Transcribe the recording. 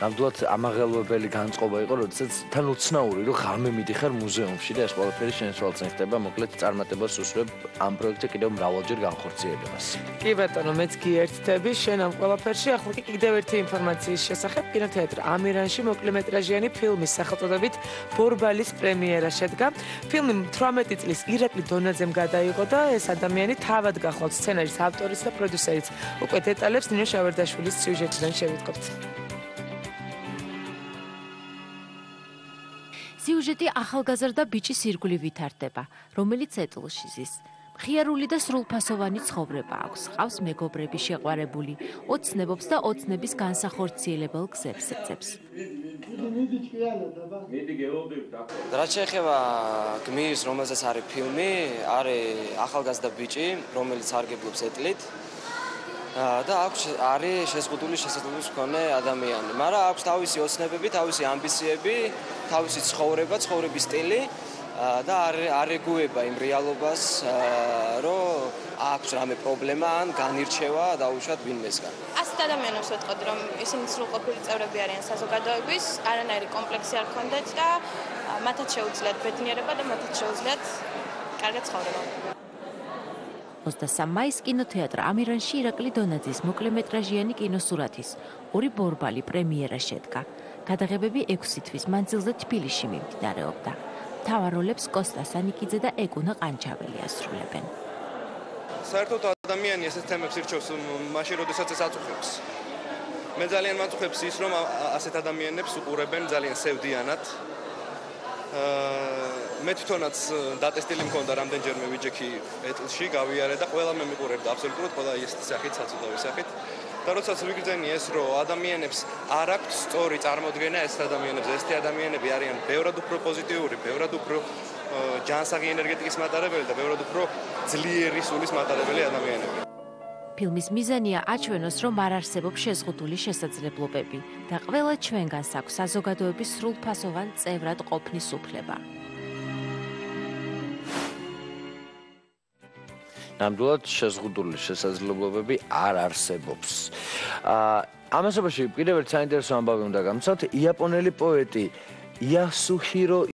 ნამდვილად ამაღელვებელი განწყობა იყო, როდესაც თან უცნაური, რომ ღამე მიდიხარ მუზეუმში და ეს ყველაფერი შენსვალწენ ხდება, მოკლედ წარმატებას უსურვებ ამ პროექტზე კიდევ მრავალჯერ განხორციელებას. კი ბატონო, მეც გიერთდები შენ ამ ყველაფერში. ახლა კი კიდევ ერთი ინფორმაციის შესახებ. კინოთეატრ ამირანში მოკლემეტრაჟიანი ფილმის სახელწოდებით ბორბალის პრემიერა შედგა. ფილმი 18 წლის ირაკლი დონაძემ გადაიღო და ეს ადამიანი თავად გახვალთ სცენარის ავტორიც და პროდიუსერიც. უკვე დეტალებს ნინო შავერდაშვილის სიუჟეტიდან შევიტყობთ. სიუჟეტი ახალგაზრდა ბიჭის ირგვლივ ვითარდება, რომელიც ეტლში ზის. მხიარული და სრულფასოვანი ცხოვრება აქვს, ყავს მეგობრები, შეყვარებული, ოცნებობს და ოცნების განსახორციელებელ გზებს ეძებს. რაც შეეხება გმირს, რომელზეც არის ფილმი, არის ახალგაზრდა ბიჭი, რომელიც სარგებლობს ეტლით. და არის შეზღუდული შესაძლებლობის მქონე ადამიანი, მაგრამ აქვს თავისი ოცნებები, თავისი ამბიციები, თავისი ცხოვრება, ცხოვრების სტილი და არ ეგუება იმ რეალობას, რომ აქვს რამე პრობლემა ან განირჩევა დაუშვათ ვინმესგან. ასეთ ადამიანებს ვეთყოდი, რომ ისინი სრულყოფილი წევრები არიან საზოგადოების, არანაირი კომპლექსი არ ქონდათ და მათაც შეუძლიათ ბედნიერება და მათაც შეუძლიათ კარგი ცხოვრება. 23 მაისს კინოთეატრ ამირანში ირაკლი დონაძის მოკლემეტრაჟიანი კინოსურათის ორი ბორბალი პრემიერა შედგა. გადაღებები 6 თვის მანძილზე თბილისში მიმდინარეობდა. მთავარ როლებს კოსტა სანიკიძე და ეგუნა ყანჩაველი ასრულებენ. საერთოდ ადამიანი ესეთ თემებს ირჩევს მაშინ, როდესაც ეს აწუხებს. მე ძალიან მაწუხებს ის, რომ ასეთ ადამიანებს უყურებენ ძალიან სევდიანად. მე თვითონაც დატესტილი მქონდა რამდენჯერმე ვიჯექი ეტლში, გავიარე და ყველა მე მიყურებდა აბსოლუტურად ყველა ის სახით, საწოდავი სახით. და როდესაც ვიგრძენი ეს, რომ ადამიანებს არ აქვს სწორი წარმოდგენა ეს ადამიანებს, ესეთი ადამიანები არიან ბევრად უფრო პოზიტიური, ბევრად უფრო ჯანსაღი ენერგეტიკის მატარებელი და ბევრად უფრო ძლიერი სულის მატარებელი ადამიანები. ფილმის მიზანია აჩვენოს, რომ არ არსებობს შეზღუდული შესაძლებლობები და ყველა ჩვენგანს აქვს საზოგადოების სრულფასოვან წევრად ყოფნის უფლება. ნამდვილად შეზღუდული შესაძლებლობები არ არსებობს. ამასობაში კიდევ ერთ საინტერესო ამბავი უნდა გამცოთ. იაპონელი პოეტი იასუჰირო